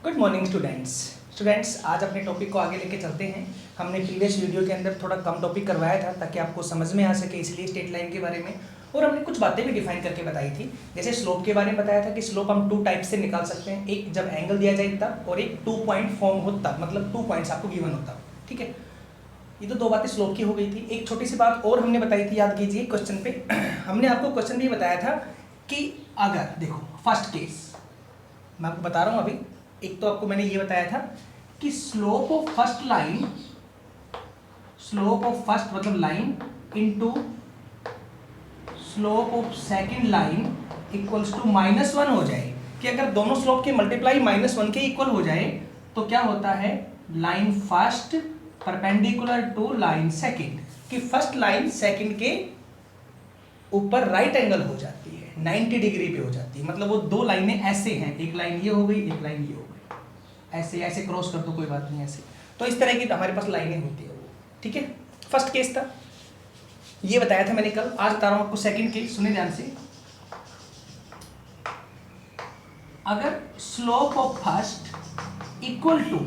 Good morning students आज अपने topic को आगे लेके चलते हैं। हमने प्रीवियस वीडियो के अंदर थोड़ा कम टॉपिक करवाया था ताकि आपको समझ में आ सके, इसलिए स्ट्रेट लाइन के बारे में। और हमने कुछ बातें भी डिफाइन करके बताई थी, जैसे स्लोप के बारे में बताया था कि स्लोप हम 2 टाइप से निकाल सकते हैं, एक जब एंगल दिया जाए तब, और एक 2 पॉइंट फॉर्म हो तब, मतलब 2 पॉइंट्स आपको गिवन होता। ठीक है, ये तो 2 बातें स्लोप की हो गई थी। एक छोटी सी बात और हमने बताई थी, याद कीजिए क्वेश्चन पे। हमने आपको क्वेश्चन भी बताया था कि अगर देखो फर्स्ट केस मैं आपको बता रहा हूँ अभी। एक तो आपको मैंने ये बताया था कि स्लोप ऑफ फर्स्ट मतलब line into slope of second line equals to -1 हो जाए, कि अगर दोनों स्लोप के मल्टीप्लाई -1 के इक्वल हो जाए तो क्या होता है, line first perpendicular to line second, कि फर्स्ट लाइन सेकंड के ऊपर राइट एंगल हो जाती है, 90 डिग्री पे हो जाती है। मतलब वो 2 लाइनें ऐसे हैं, एक लाइन ये हो गई, एक लाइन ये हो गई, ऐसे ऐसे क्रॉस कर दो, कोई बात नहीं ऐसे। तो इस तरह की हमारे पास लाइनें होती है वो। ठीक है, फर्स्ट केस था, ये बताया था मैंने कल। आज बता रहा हूं आपको सेकंड केस, सुने ध्यान से। अगर slope of first equal to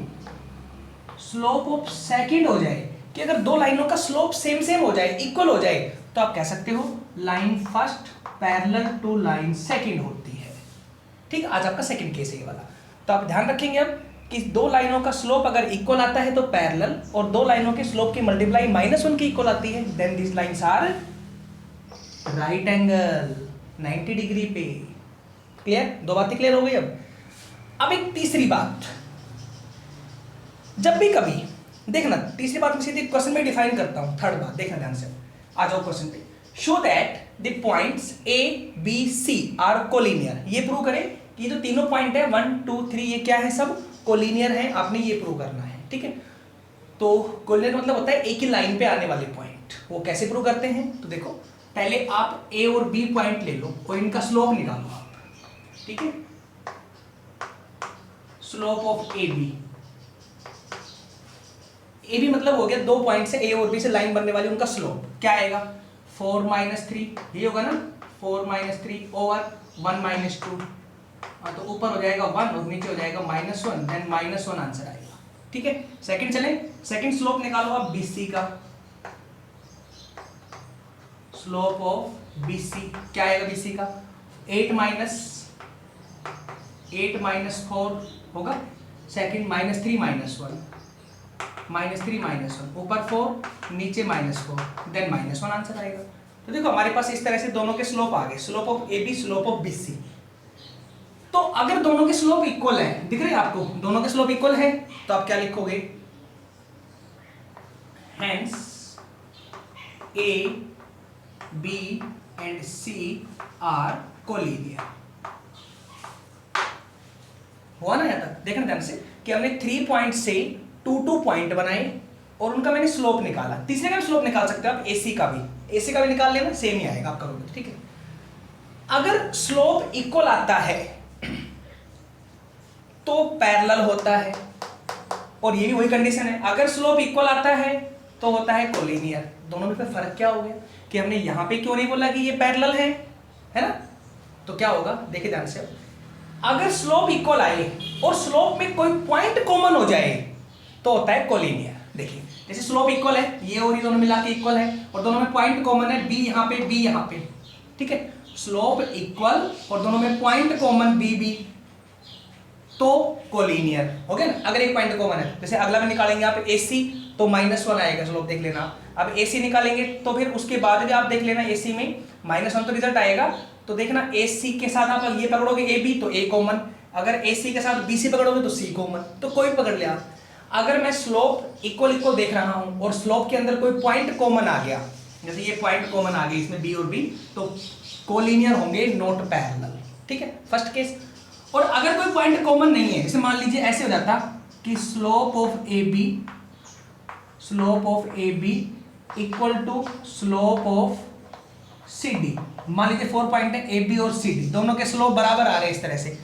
slope of second हो जाए, कि अगर 2 लाइनों का स्लोप सेम हो जाए, इक्वल हो जाए, तो आप कह सकते हो line first parallel to line second होती है। ठीक, आज आपका सेकंड केस है ये वाला। तो आप ध्यान रखेंगे अब कि 2 लाइनों का स्लोप अगर इक्वल आता है तो पैरेलल, और 2 लाइनों के स्लोप की मल्टीप्लाई -1 की इक्वल आती है, then this lines are right angle 90 degree पे। क्लियर, 2 बातें क्लियर हो गई। अब एक तीसरी बात, जब भी कभी देखना, तीसरी बात में सीधे क्वेश्चन में डिफाइन करता हूं। थर्ड बात देखना ध्यान से, आ जाओ क्वेश्चन पे। Show that the points A B C are collinear. ये प्रूव करें कि ये जो तीनों पॉइंट है 1 2 3 ये क्या है, सब कोलिनियर है। आपने ये प्रूव करना है। ठीक है, तो कोलिनियर मतलब होता है एक ही लाइन पे आने वाले पॉइंट। वो कैसे प्रूव करते हैं, तो देखो पहले आप ए और बी पॉइंट ले लो और इनका स्लोप निकालो आप। ठीक है, स्लोप ऑफ ए बी मतलब हो गया 2 पॉइंट से ए और बी से लाइन बनने वाली, उनका स्लोप क्या आएगा, 4 - 3, ये होगा ना, 4 - 3 ओवर 1 - 2। तो ऊपर हो जाएगा 1 और नीचे हो जाएगा -1, देन -1 आंसर आएगा। ठीक है, सेकंड चले, सेकंड स्लोप निकालो आप बीसी का। स्लोप ऑफ बीसी क्या आएगा, बीसी का 8 - 4 होगा, सेकंड -3 - 1 -3 - 1, ऊपर 4 नीचे -4, देन -1 आंसर आएगा। तो देखो हमारे पास इस तरह से दोनों के स्लोप आ गए, slope of A B, slope of B C. तो अगर दोनों के स्लोप इक्वल है, दिख रहे हैं आपको, दोनों के स्लोप इक्वल है, तो आप क्या लिखोगे, hence A B and C are collinear. हुआ ना यहाँ तक, देखना ध्यान से कि हमने 3 पॉइंट से 2 पॉइंट बनाए और उनका मैंने स्लोप निकाला। तीसरे का स्लोप निकाल सकते हो आप, एसी का भी निकाल लेना, सेम ही आएगा आप करोगे। ठीक है, अगर स्लोप इक्वल आता है तो पैरेलल होता है, और ये भी वही कंडीशन है, अगर स्लोप इक्वल आता है तो होता है कोलिनियर। दोनों में फर्क क्या हो गया कि हमने यहां पे क्यों नहीं बोला कि ये पैरेलल है ना। तो क्या होगा, देखिए ध्यान से, अगर स्लोप इक्वल आए और स्लोप में कोई पॉइंट कॉमन हो जाए तो होता है कोलिनियर। देखिए जैसे स्लोप इक्वल है, ये और ये दोनों मिला के इक्वल है, और दोनों में पॉइंट कॉमन है, बी यहाँ पे बी यहाँ पे। ठीक है, स्लोप इक्वल और दोनों में पॉइंट कॉमन बी बी, तो कोलिनियर हो गया ना। अगर एक पॉइंट कॉमन है, जैसे अगला में निकालेंगे आप AC, तो -1 आएगा स्लोप, देख लेना। अब AC निकालेंगे तो फिर उसके बाद भी आप देख लेना, AC में -1 तो रिजल्ट आएगा। तो देखना AC के साथ आप ये पकड़ोगे AB तो A कॉमन, अगर AC के साथ BC पकड़ोगे तो C कॉमन, तो कोई पकड़ ले आप। अगर मैं स्लोप इक्वल देख रहा हूं और स्लोप के अंदर कोई पॉइंट कॉमन आ गया, जैसे ये पॉइंट कॉमन आ गई इसमें B और B, तो कोलिनियर होंगे, नॉट पैरेलल। ठीक है, फर्स्ट केस। और अगर कोई पॉइंट कॉमन नहीं है, जैसे मान लीजिए ऐसे हो जाता कि slope of A B equal to slope of C D. मान लीजिए 4 पॉइंट है, ए बी और सी डी, दोनों के स्लोप बराबर आ रहे हैं इस तरह से।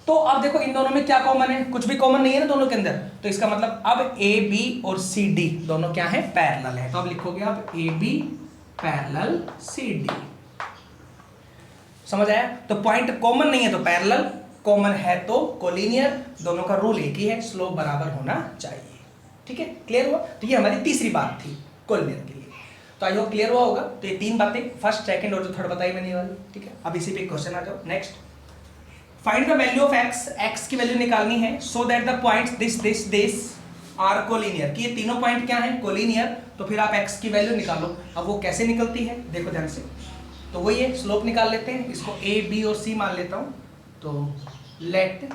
तो अब देखो इन दोनों में क्या कॉमन है, कुछ भी कॉमन नहीं है ना दोनों के अंदर, तो इसका मतलब अब ए बी और सी डी दोनों क्या है, पैरेलल है। तो अब लिखोगे आप A B parallel C D. समझ आया, तो पॉइंट कॉमन नहीं है तो पैरेलल, कॉमन है तो कोलिनियर, दोनों का रूल एक ही है, स्लोप बराबर होना चाहिए। ठीक है, क्लियर हुआ? तो ये हमारी तीसरी बात थी कोलिनियर के लिए। तो आई होप क्लियर हुआ होगा। तो ये तीन बातें, फर्स्ट सेकंड और जो थर्ड बताई मैंने वाली। ठीक है, अब इसी पे क्वेश्चन आ जाओ। Next, find the value of x, x की वैल्यू निकालनी है so that the points this are collinear, कि ये तीनों पॉइंट क्या है, कोलिनियर। तो फिर आप एक्स की वैल्यू निकालो। अब वो कैसे निकलती है देखो ध्यान से। तो वही है, स्लोप निकाल लेते हैं, इसको ए बी और सी मान लेता हूँ। तो लेट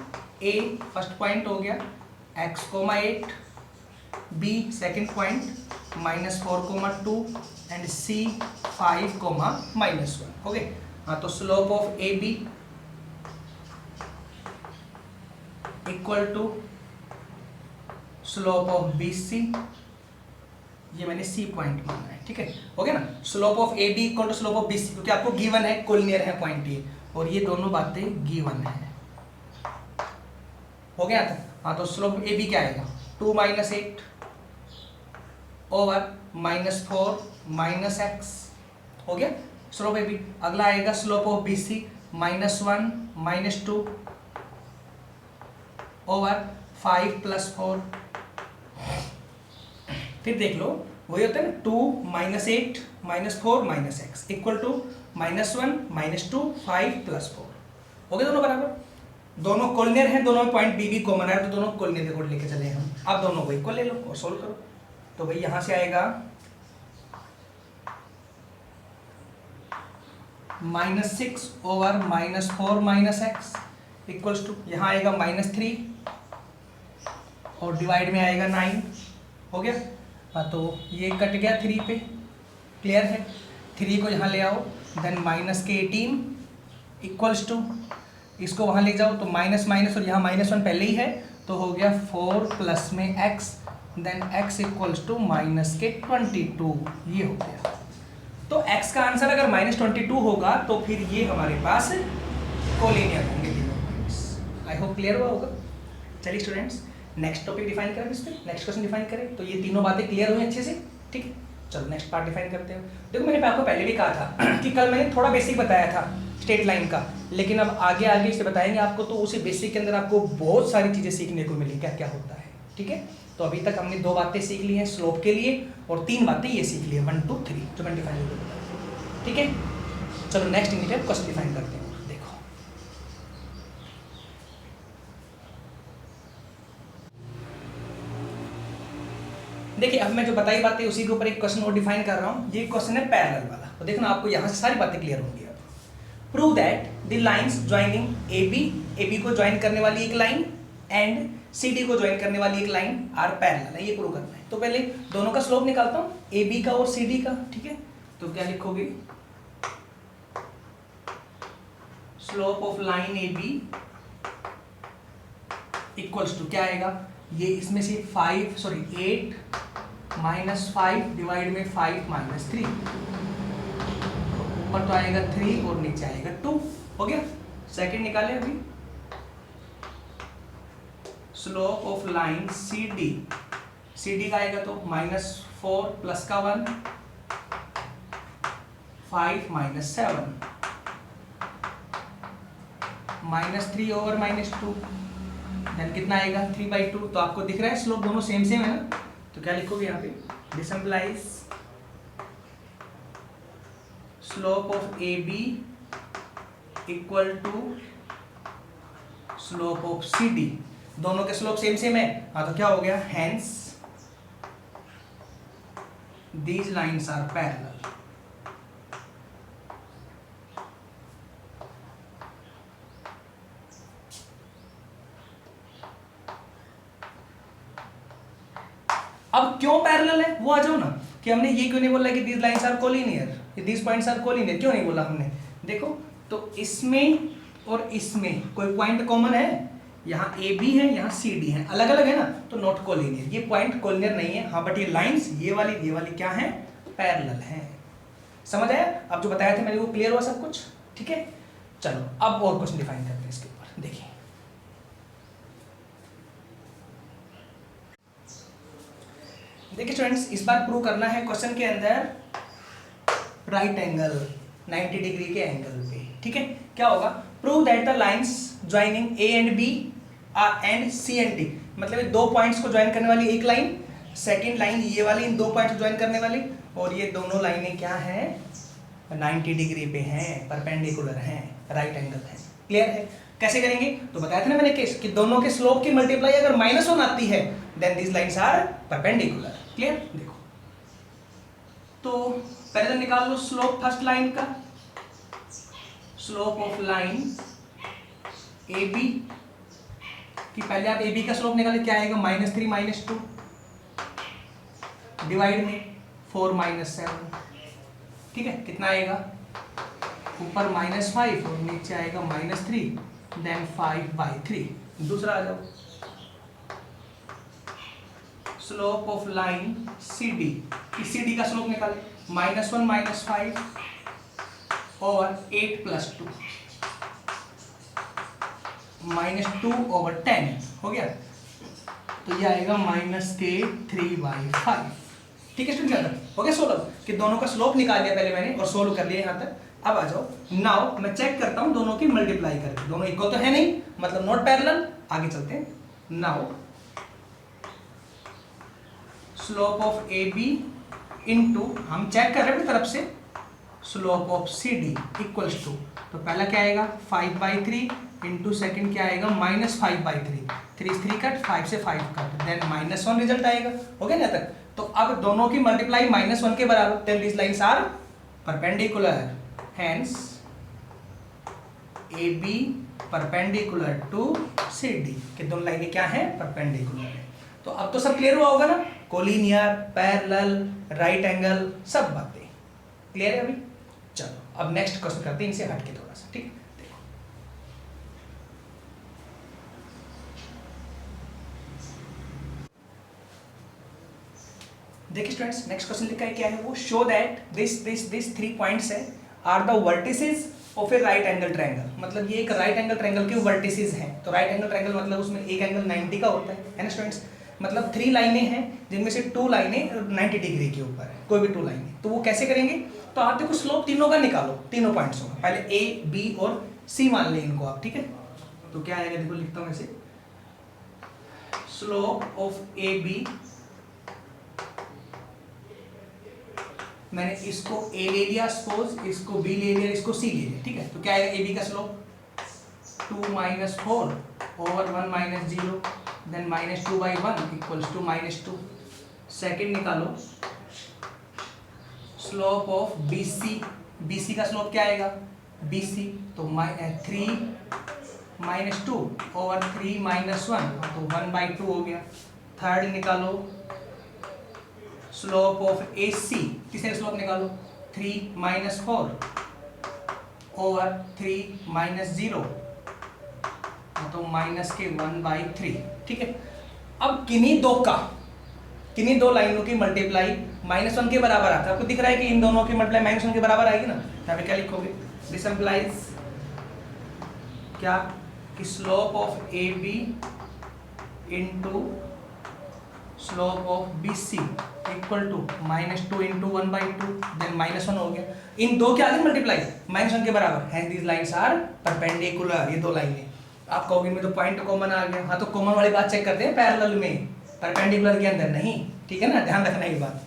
ए फर्स्ट पॉइंट हो गया x,8, B second point -4,2 and C 5,-1 हो गए। हाँ, तो slope of A B equal to slope of B C, ये मैंने सी पॉइंट माना है। ठीक है, हो गया ना। Slope of A B equal to slope of B C, क्योंकि आपको गिवन है कोलिनियर है पॉइंट ये, और ये दोनों बातें गिवन है। हो गया था। हाँ, तो स्लोप ए बी क्या आएगा, 2 - 8 ओवर -4 - x हो गया स्लोप ए बी। अगला आएगा slope of B C, -1 - 2 over 5 + 4। फिर देख लो, वही होता है ना, 2 - 8 -4 - x इक्वल टू -1 - 2 5 + 4 हो गए दोनों बराबर। दोनों कोलिनियर हैं, दोनों में पॉइंट बी भी कॉमन है, तो दोनों कोलिनियर के कोड लेके चले हम। अब दोनों को इक्वल ले लो और सोल्व करो। तो भाई यहां से आएगा -6 ओवर -4 - x इक्वल्स टू, यहाँ आएगा -3 और डिवाइड में आएगा 9। हो गया। हाँ, तो ये कट गया 3 पे, क्लियर है। 3 को यहाँ ले आओ, देन -18 इक्वल्स टू, इसको वहाँ ले जाओ तो माइनस माइनस और यहाँ -1 पहले ही है, तो हो गया 4 प्लस में x, then x equals to -22, ये हो गया। तो x का आंसर अगर -22 होगा तो फिर ये हमारे पास कोलिनियर होंगे तीनों पॉइंट्स। आई होप क्लियर हुआ होगा। चलिए स्टूडेंट्स, नेक्स्ट टॉपिक डिफाइन करें, इस पे नेक्स्ट क्वेश्चन डिफाइन करें। तो ये तीनों बातें क्लियर हुई अच्छे से, ठीक है। चलो नेक्स्ट पार्ट डिफाइन करते हैं। देखो मैंने आपको पहले भी कहा था कि कल मैंने थोड़ा बेसिक बताया था स्ट्रेट लाइन का, लेकिन अब आगे आगे इसे बताएंगे आपको, तो उसी बेसिक के अंदर आपको बहुत सारी चीज़ें सीखने को मिली, क्या क्या होता है। ठीक है, तो अभी तक हमने 2 बातें सीख ली हैं स्लोप के लिए, और 3 बातें ये सीख ली है, 1 2 3 जो मैंने डिफाइन किया। ठीक है, चलो next in detail question define करते हैं। देखो देखिए, अब मैं जो बताई बातें उसी के ऊपर एक क्वेश्चन और डिफाइन कर रहा हूँ। ये क्वेश्चन है पैरेलल वाला, तो देखना आपको यहाँ से सारी बातें क्लियर होंगी। अब prove that the lines joining A B को ज्वाइन करने वाली एक लाइन एंड सी डी को ज्वाइन करने वाली एक लाइन आर पैरेलल है, ये प्रूव करना है। तो पहले दोनों का स्लोप निकालता हूँ, ए बी का और सी डी का। ठीक है, तो क्या लिखोगे, slope of line A B equals to क्या आएगा, ये इसमें से 8 -5 डिवाइड में 5 -3, ऊपर तो आएगा 3 और नीचे आएगा 2। हो गया। सेकंड निकाले अभी, slope of line C D का आएगा तो -4 प्लस का 1 5 -7 -3 ओवर -2, देन कितना आएगा 3/2। तो आपको दिख रहा है स्लोप दोनों सेम सेम है ना, तो क्या लिखोगे यहाँ पे, this implies slope of A B equal to slope of C D, दोनों के स्लोप सेम सेम है। हाँ, तो क्या हो गया, hence these lines are parallel. अब क्यों पैरेलल है वो आ जाओ ना, कि हमने ये क्यों नहीं बोला कि these lines are collinear, these points are collinear, क्यों नहीं बोला हमने। देखो, तो इसमें और इसमें कोई पॉइंट कॉमन है, यहाँ ए बी है, यहाँ सी डी है, अलग अलग है ना, तो नॉट कोलिनियर, ये पॉइंट कोलिनियर नहीं है। हाँ, बट ये लाइंस ये वाली क्या है, पैरेलल है। समझ आया? अब जो बताया था मैंने वो क्लियर हुआ सब कुछ। ठीक है, चलो अब और क्वेश्चन डिफाइन करते हैं इसके ऊपर। देखिए, स्टूडेंट्स, इस बार प्रूव करना है क्वेश्चन के अंदर राइट एंगल 90 डिग्री के एंगल पे। ठीक है, क्या होगा, prove that the lines joining A and B and C and D, मतलब ये दो पॉइंट्स को ज्वाइन करने वाली एक लाइन, सेकंड लाइन ये वाली इन दो पॉइंट्स को ज्वाइन करने वाली, और ये दोनों लाइनें क्या हैं 90 डिग्री पे हैं, परपेंडिकुलर हैं, राइट एंगल है। क्लियर है? कैसे करेंगे? तो बताया था ना मैंने केस कि दोनों के स्लोप की मल्टीप्लाई अगर -1 आती है then this lines are perpendicular. Clear? देखो तो पहले तो निकाल लो स्लोप फर्स्ट लाइन का, slope of line A B कि पहले आप ए बी का स्लोप निकालें, क्या आएगा -3 -2 डिवाइड में 4 -7, ठीक है, कितना आएगा ऊपर -5 और नीचे आएगा -3 देन 5/3। दूसरा आ जाओ slope of line C D, C D का स्लोप निकाले -1 -5 और 8 + 2 -2/10 हो गया, तो ये आएगा -3/5। ठीक है स्टूडेंट, हो गया सोल्व कि दोनों का स्लोप निकाल लिया पहले मैंने और सोल्व कर लिया यहाँ तक। अब आ जाओ नाउ मैं चेक करता हूँ दोनों की मल्टीप्लाई करके, दोनों इक्वल तो है नहीं, मतलब नॉट पैरेलल। आगे चलते हैं। Now slope of A B into हम चेक कर रहे हैं अपनी तरफ से slope of C D equals to, तो पहला क्या आएगा 5/3 इंटू सेकेंड क्या आएगा -5/3, 3 3 कट 5 से 5 कट देन -1 रिजल्ट आएगा। हो गया ना तक? तो अब दोनों की मल्टीप्लाई -1 के बराबर, then this lines are perpendicular, hence A B perpendicular to C D, कि दोनों लाइनें क्या हैं परपेंडिकुलर है। तो अब तो सब क्लियर हुआ होगा ना, कोलिनियर, पैरेलल, राइट एंगल, सब बातें क्लियर है अभी। चलो अब नेक्स्ट क्वेश्चन करते हैं इनसे हट के थोड़ा सा, ठीक। देखिए स्टूडेंट्स नेक्स्ट क्वेश्चन लिखा है क्या है वो, शो दैट दिस 3 पॉइंट्स है are the vertices of a right angle triangle, मतलब ये एक राइट एंगल ट्रायंगल के वर्टिसेस हैं। तो राइट एंगल ट्रायंगल मतलब उसमें एक एंगल 90 का होता है ना स्टूडेंट्स, मतलब 3 लाइनें हैं जिनमें से 2 लाइनें 90 डिग्री के ऊपर है, कोई भी 2 लाइनें। तो वो कैसे करेंगे? तो आप देखो स्लोप तीनों का निकालो, तीनों पॉइंट्स का, पहले ए बी और सी मान लें इनको आप, ठीक है। तो क्या आएगा देखो लिखता हूँ ऐसे, स्लोप ऑफ ए बी, मैंने इसको ए ले लिया सपोज, इसको बी ले लिया, इसको सी ले लिया, ठीक है। तो क्या आएगा ए बी का slope 2 - 4 over 1 - 0 then -2/1 equals to -2। Second निकालो slope of B C, B C का स्लोप क्या आएगा बी सी, तो 3 - 2 ओवर 3 - 1 तो 1/2 हो गया। थर्ड निकालो स्लोप ऑफ ए सी, तीसरे स्लोप निकालो 3 - 4 ओवर 3 - 0 तो -1/3, ठीक है। अब किन्हीं दो लाइनों की मल्टीप्लाई -1 के बराबर आता है, आपको दिख रहा है कि इन दोनों की मल्टीप्लाई -1 के बराबर आएगी ना। यहाँ पे क्या लिखोगे, दिस इंप्लाइज क्या कि slope of A B into slope of B C equal to -2 into 1/2 then -1 हो गया। इन दो के आगे मल्टीप्लाई -1 के बराबर है, दिस लाइंस आर परपेंडिकुलर, ये दो लाइनें। आप कहोगे में तो पॉइंट कॉमन आ गया, हाँ तो कॉमन वाली बात चेक करते हैं पैरेलल में, परपेंडिकुलर के अंदर नहीं, ठीक है ना, ध्यान रखना ये बात।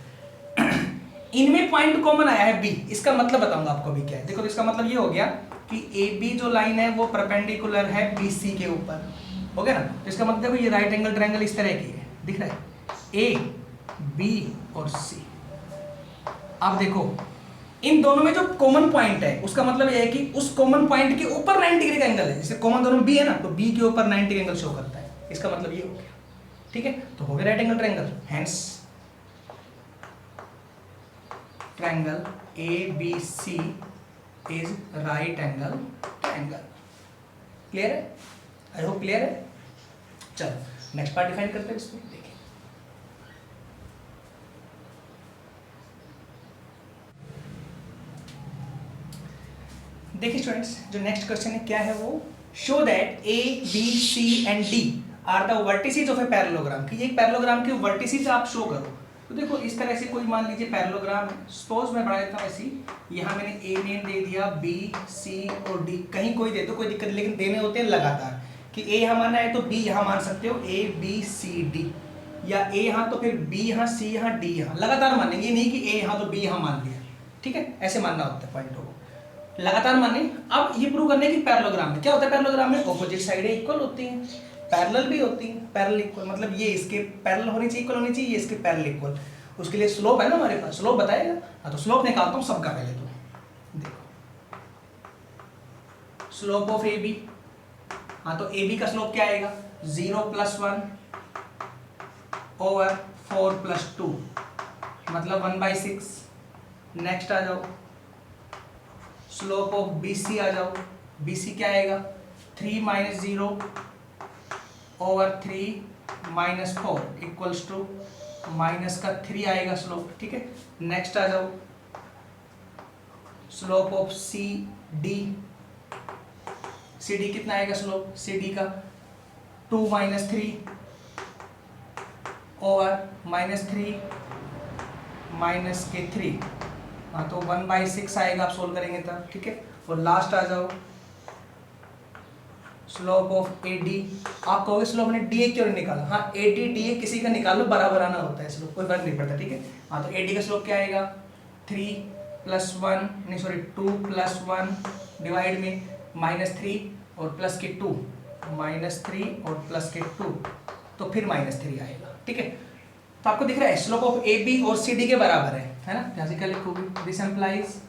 इनमें पॉइंट कॉमन आया है बी, इसका मतलब बताऊंगा आपको अभी क्या है। देखो इसका मतलब ये हो गया कि ए बी जो लाइन है वो परपेंडिकुलर है बी सी के ऊपर, हो गया ना। तो इसका मतलब देखो ये राइट एंगल ट्रायंगल इस तरह की है, दिख रहा है ए बी और सी। अब देखो इन दोनों में जो कॉमन पॉइंट है उसका मतलब यह है कि उस कॉमन पॉइंट के ऊपर 90 डिग्री का एंगल है, जैसे कॉमन दोनों बी है ना, तो बी के ऊपर 90 एंगल शो करता है, इसका मतलब ये हो गया, ठीक है। तो हो गया right angle triangle, hence triangle A B C is right angle triangle. Clear है? आई होप क्लियर है। चलो नेक्स्ट पार्ट डिफाइन करते हैं इसमें, देखिए देखिए स्टूडेंट्स जो नेक्स्ट क्वेश्चन है क्या है वो, show that A B C and D are the vertices of a parallelogram, कि एक पैरेललोग्राम के वर्टिसेस आप शो करो। तो देखो इस तरह से कोई मान लीजिए पैरेललोग्राम है, सपोज मैं बना देता हूँ ऐसी, यहाँ मैंने ए नेम दे दिया, बी सी और डी, कहीं कोई दे दो कोई दिक्कत नहीं, लेकिन देने होते हैं लगातार, कि ए यहाँ मानना है तो बी यहाँ मान सकते हो, ए बी सी डी, या ए यहाँ तो फिर बी यहाँ, सी यहाँ, डी यहाँ, लगातार मानेंगे, नहीं कि ए यहाँ तो बी यहाँ मान लिया, ठीक है, ऐसे मानना होता है पॉइंटों को, लगातार माने। अब ये प्रूव करने की पैरेललोग्राम में क्या होता है, पैरेललोग्राम में ऑपोजिट साइडें इक्वल होती हैं, पैरेलल भी होती हैं, पैरेलल इक्वल मतलब ये इसके पैरेलल होनी चाहिए, इक्वल होनी चाहिए, ये इसके पैरेलल इक्वल, उसके लिए स्लोप है ना हमारे पास, स्लोप बताएगा। हाँ तो स्लोप निकालता हूँ सबका, पहले तो देखो स्लोप ऑफ ए बी, हाँ तो ए बी का स्लोप क्या आएगा, 0 + 1 ओवर 4 + 2 मतलब 1/6। नेक्स्ट आ जाओ, स्लोप ऑफ बी सी आ जाओ, बी सी क्या आएगा, 3 - 0 ओवर 3 - 4 इक्वल्स टू माइनस का 3 आएगा स्लोप, ठीक है। नेक्स्ट आ जाओ, slope of C D, C D कितना आएगा स्लोप, सी डी का 2 - 3 ओवर -3 माइनस के 3, हाँ तो 1/6 आएगा, आप सोल्व करेंगे तब, ठीक है। और लास्ट आ जाओ, स्लोप ऑफ ए डी, आप कहोगे स्लोप ने डी ए क्यों नहीं निकाला, हाँ ए डी डी ए किसी का निकाल लो, बराबर आना होता है स्लोप, कोई फर्क नहीं पड़ता, ठीक है। हाँ तो ए डी का स्लोप क्या आएगा, 3 + 1 नहीं सॉरी 2 + 1 डिवाइड में -3 और प्लस के 2, -3 और प्लस के 2, तो फिर -3 आएगा, ठीक है। तो आपको दिख रहा है स्लोप ऑफ ए बी और सी डी के बराबर है ना, यहाँ से क्या लिखोगे, this implies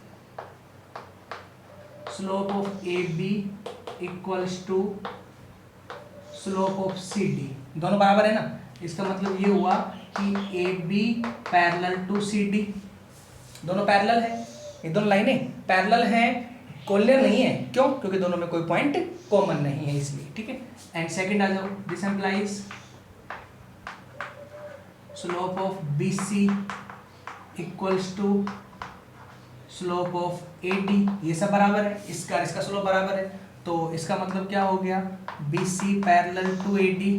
slope of A B equals to slope of C D, दोनों बराबर है ना, इसका मतलब ये हुआ कि A B parallel to C D, दोनों पैरेलल है, ये दोनों लाइनें पैरेलल हैं, कोलिनियर नहीं है, क्यों, क्योंकि दोनों में कोई पॉइंट कॉमन नहीं है इसलिए, ठीक है। एंड सेकंड आ जाओ, this implies slope of B C equals to slope of A D, ये सब बराबर है, इसका स्लोप बराबर है, तो इसका मतलब क्या हो गया, B C parallel to A D,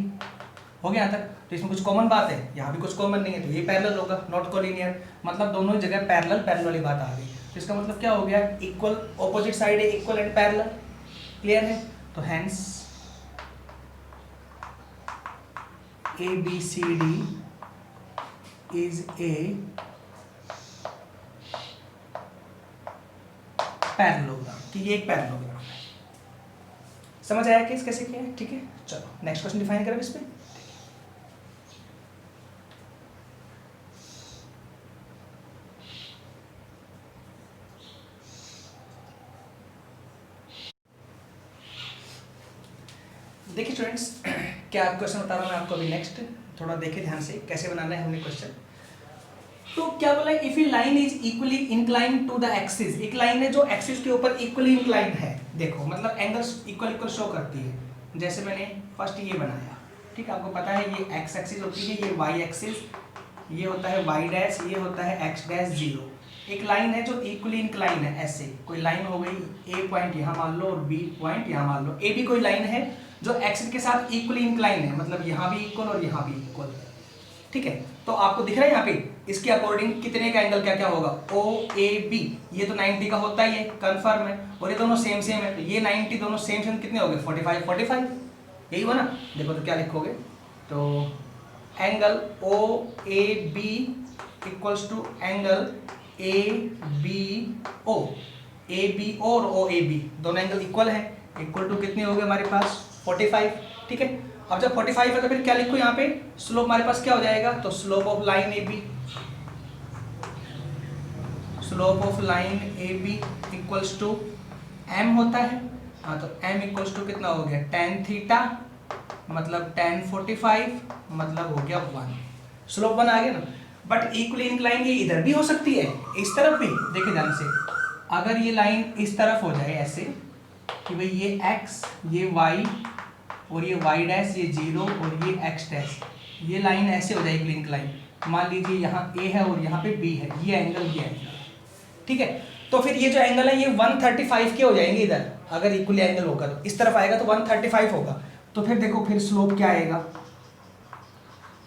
हो गया यहाँ तक। तो इसमें कुछ कॉमन बात है, यहाँ भी कुछ कॉमन नहीं है, तो ये पैरेलल होगा, नॉट कोलिनियर, मतलब दोनों जगह पैरेलल पैरेलल वाली बात आ गई। तो इसका मतलब क्या हो गया, इक्वल, ऑपोजिट साइड है इक्वल एंड पैरेलल, क्लियर है। तो hence A B C D is a parallelogram, कि ये एक पैरेललोग्राम है। समझ आया केस कैसे किया है, ठीक है। चलो नेक्स्ट क्वेश्चन डिफाइन करें इस पे। देखिए स्टूडेंट्स, क्या क्वेश्चन बता रहा हूँ मैं आपको अभी, नेक्स्ट थोड़ा देखिए ध्यान से कैसे बनाना है हमने क्वेश्चन। तो क्या बोला, if a line is equally incline to the axis, एक लाइन है जो एक्सिस के ऊपर इक्वली इंक्लाइन है, देखो मतलब एंगल्स इक्वल इक्वल शो करती है। जैसे मैंने फर्स्ट ये बनाया, ठीक है, आपको पता है ये एक्स एक्सिस होती है, ये वाई एक्सिस, ये होता है वाई डैश, ये होता है एक्स डैश 0। एक लाइन है जो इक्वली इंक्लाइन है, ऐसे कोई लाइन हो गई, ए पॉइंट यहाँ मान लो और बी पॉइंट यहाँ मान लो, ए भी कोई लाइन है जो एक्सिस के साथ इक्वली इंक्लाइन है, मतलब यहाँ भी इक्वल और यहाँ भी इक्वल, ठीक है। तो आपको दिख रहा है यहाँ पे इसके अकॉर्डिंग कितने का एंगल क्या क्या होगा, ओ ए बी, ये तो 90 का होता ही है, कंफर्म है, और ये दोनों सेम सेम है, तो ये 90 दोनों सेम सेम कितने हो गए, 45 45, यही हुआ ना। देखो तो क्या लिखोगे, तो angle O A B equals to angle A B O, A B और ओ ए बी दोनों एंगल इक्वल है, इक्वल टू कितने हो गए हमारे पास 45, ठीक है। अब जब 45 है तो फिर क्या लिखो यहाँ पे, स्लोप हमारे पास क्या हो जाएगा, तो slope of line A B, slope of line A B equals to m होता है, हाँ तो एम इक्वल्स टू कितना हो गया, tan थीटा मतलब tan 45 मतलब हो गया 1, स्लोप 1 आ गया ना। बट इक्वली इंक्लाइन ये इधर भी हो सकती है, इस तरफ भी, देखिए ध्यान से, अगर ये लाइन इस तरफ हो जाए ऐसे कि भाई ये x ये y और ये y डैश ये 0 और ये x डैश, ये लाइन ऐसे हो जाएगी इंक्लाइन, मान लीजिए यहाँ a है और यहाँ पे b है, ये एंगल, ठीक है। तो फिर ये जो एंगल है ये 135 के हो जाएंगे इधर, अगर इक्वली एंगल होगा तो इस तरफ आएगा तो 135 होगा। तो फिर देखो फिर स्लोप क्या आएगा,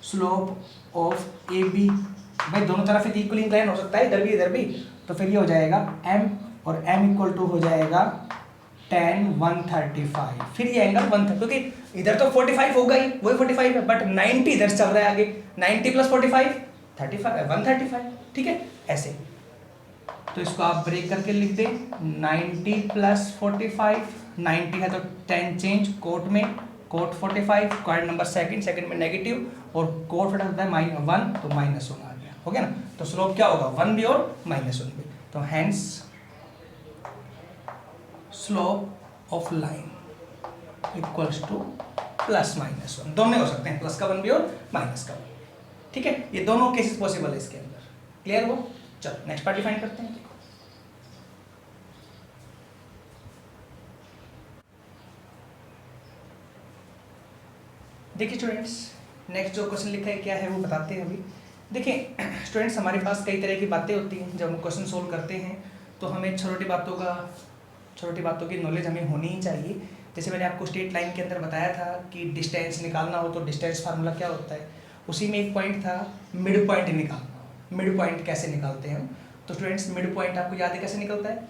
स्लोप ऑफ ए बी भाई दोनों तरफ एक इक्वल इंक्लाइन हो सकता है, इधर भी, तो फिर ये हो जाएगा m और m इक्वल टू हो जाएगा tan 135। फिर ये एंगल 130, क्योंकि इधर तो 45 होगा ही, वही 45 है, बट 90 इधर चल रहा है आगे, 90 प्लस 45 35 135, ठीक है ऐसे। तो इसको आप ब्रेक करके लिख दें 90 प्लस 45, 90 है तो 10 चेंज, कोट में कोट 45, क्वाड्रेंट नंबर सेकंड में नेगेटिव, और कोट फटा होता है -1 तो -1 आ गया, हो गया ना। तो स्लोप क्या होगा, 1 भी और -1 भी, तो hence slope of line equals to +-1, दोनों हो सकते हैं, प्लस का 1 भी और माइनस का 1, ठीक है। ये दोनों केसेस पॉसिबल है इसके अंदर, क्लियर हुआ। चलो नेक्स्ट पार्ट डिफाइन करते हैं। देखिए स्टूडेंट्स, नेक्स्ट जो क्वेश्चन लिखा है क्या है वो बताते हैं अभी। देखिए स्टूडेंट्स, हमारे पास कई तरह की बातें होती हैं जब हम क्वेश्चन सोल्व करते हैं, तो हमें छोटी बातों की नॉलेज हमें होनी ही चाहिए। जैसे मैंने आपको स्ट्रेट लाइन के अंदर बताया था कि डिस्टेंस निकालना हो तो डिस्टेंस फार्मूला क्या होता है, उसी में एक पॉइंट था मिड पॉइंट निकालना। मिड पॉइंट कैसे निकालते हैं, तो स्टूडेंट्स मिड पॉइंट आपको याद है कैसे निकलता है।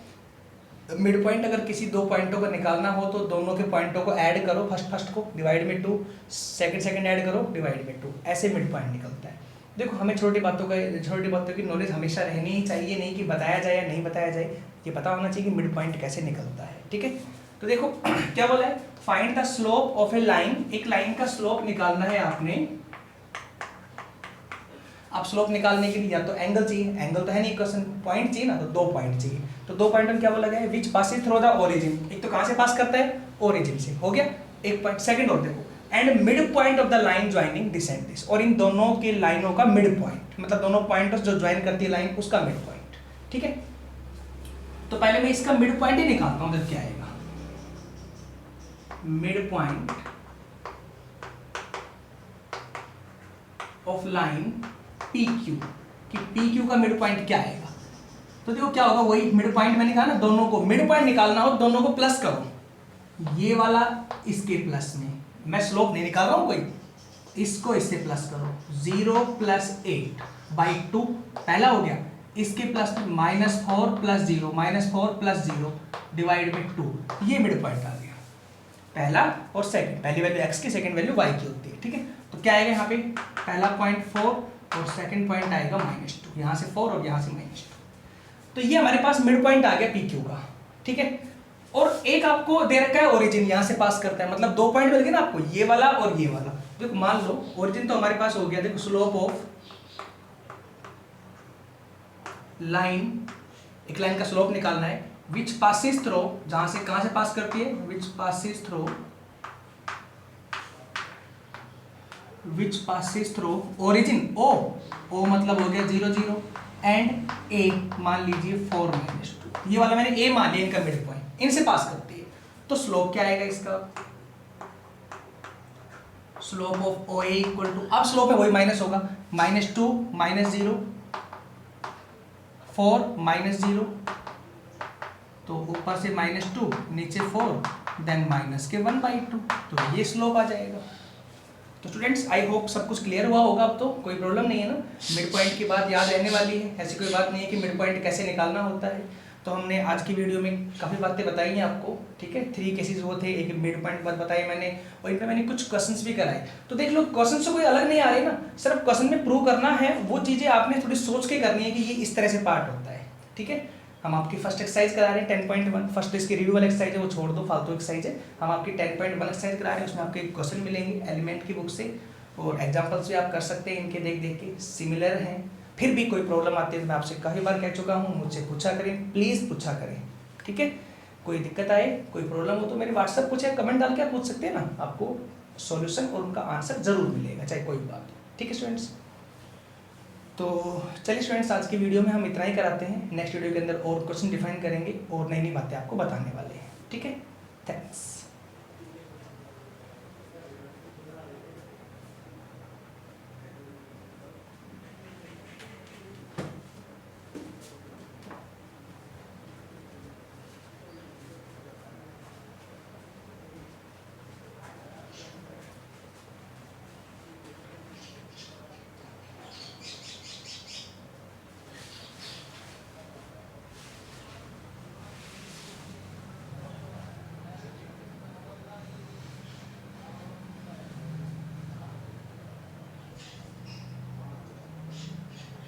मिड पॉइंट अगर किसी दो पॉइंटों को निकालना हो तो दोनों के पॉइंटों को ऐड करो, फर्स्ट को डिवाइड में 2, सेकंड ऐड करो डिवाइड में 2, ऐसे मिड पॉइंट निकलता है। देखो हमें छोटी बातों की नॉलेज हमेशा रहनी ही चाहिए, नहीं कि बताया जाए या नहीं बताया जाए, ये पता होना चाहिए कि मिड पॉइंट कैसे निकलता है, ठीक है। तो देखो क्या बोला है, find the slope of A line, एक लाइन का स्लोप निकालना है आपने। आप स्लोप निकालने के लिए या तो एंगल चाहिए, एंगल तो है नहीं क्वेश्चन, पॉइंट चाहिए ना, तो 2 पॉइंट चाहिए। तो 2 पॉइंट में क्या बोला गया है, विच पासेस थ्रू द ओरिजिन, एक तो कहां से पास करता है, ओरिजिन से, हो गया एक पॉइंट। सेकंड और देखो, and mid point of the line joining this and this, और इन दोनों की लाइनों का मिड पॉइंट, मतलब दोनों पॉइंट जो ज्वाइन करती है लाइन उसका मिड पॉइंट, ठीक है। तो पहले मैं इसका मिड पॉइंट ही निकालता हूं, जब क्या आएगा mid point of line PQ, कि PQ का मिड पॉइंट क्या आएगा। तो देखो क्या होगा, वही मिड पॉइंट मैंने कहा ना, दोनों को मिड पॉइंट निकालना हो दोनों को प्लस करो, ये वाला इसके प्लस में, मैं स्लोप नहीं निकाल रहा हूं कोई, इसको इससे प्लस करो, 0 + 8/2 पहला हो गया, इसके प्लस में -4 + 0 -4 + 0 डिवाइड में 2, ये मिड पॉइंट आ गया पहला और सेकंड, पहली वैल्यू x की, सेकंड वैल्यू y की होती है, ठीक है। तो क्या आएगा यहाँ पे, पहला पॉइंट 4 और सेकंड पॉइंट आएगा -2, यहाँ से 4 और यहाँ से -2, तो ये हमारे पास मिड पॉइंट आ गया PQ का, ठीक है। और एक आपको दे रखा है ओरिजिन, यहाँ से पास करता है, मतलब 2 पॉइंट मिल गए ना आपको, ये वाला और ये वाला। देखो मान लो ओरिजिन तो हमारे पास हो गया, देखो स्लोप ऑफ लाइन, एक लाइन का स्लोप निकालना है, विच पासिस थ्रू, जहां से कहां से पास करती है, which passes through origin O मतलब हो गया 0 0, एंड A मान लीजिए 4 -2, ये वाला मैंने A मान लिया इनका मिड पॉइंट, इनसे पास करती है। तो स्लोप क्या आएगा इसका, slope of OA equal to, अब स्लोप है वही माइनस होगा, -2 -0 4 -0, तो ऊपर से -2 नीचे 4 देन -1/2, तो ये स्लोप आ जाएगा। तो स्टूडेंट्स आई होप सब कुछ क्लियर हुआ होगा, अब तो कोई प्रॉब्लम नहीं है ना, मिड पॉइंट की बात याद रहने वाली है, ऐसी कोई बात नहीं है कि मिड पॉइंट कैसे निकालना होता है। तो हमने आज की वीडियो में काफ़ी बातें बताई हैं आपको, ठीक है। 3 केसेस वो थे, एक मिड पॉइंट बात बताई मैंने, और इनमें मैंने कुछ क्वेश्चंस भी कराए। तो देख लो क्वेश्चन से कोई अलग नहीं आ रही ना, सिर्फ क्वेश्चन में प्रूव करना है, वो चीज़ें आपने थोड़ी सोच के करनी है कि ये इस तरह से पार्ट होता है, ठीक है। हम आपकी फर्स्ट एक्सरसाइज करा रहे हैं 10.1, फर्स्ट इसकी रिव्यू वाली एक्सरसाइज है, वो छोड़ दो, फालतू एक्सरसाइज है। हम आपकी 10.1 एक्सरसाइज करा रहे हैं, उसमें आपके क्वेश्चन मिलेंगे एलिमेंट की बुक से, और एग्जाम्पल्स भी आप कर सकते हैं इनके देख के, सिमिलर हैं। फिर भी कोई प्रॉब्लम आती है तो मैं आपसे काफ़ी बार कह चुका हूँ, मुझसे पूछा करें, प्लीज़ पूछा करें, ठीक है। कोई दिक्कत आए, कोई प्रॉब्लम हो तो मेरे व्हाट्सएप पूछे, कमेंट डाल के आप पूछ सकते हैं ना, आपको सॉल्यूशन और उनका आंसर जरूर मिलेगा, चाहे कोई बात हो, ठीक है स्टूडेंट्स। तो चलिए स्टूडेंट्स, आज की वीडियो में हम इतना ही कराते हैं, नेक्स्ट वीडियो के अंदर और क्वेश्चन डिफाइन करेंगे और नई नई बातें आपको बताने वाले हैं, ठीक है। थैंक्स।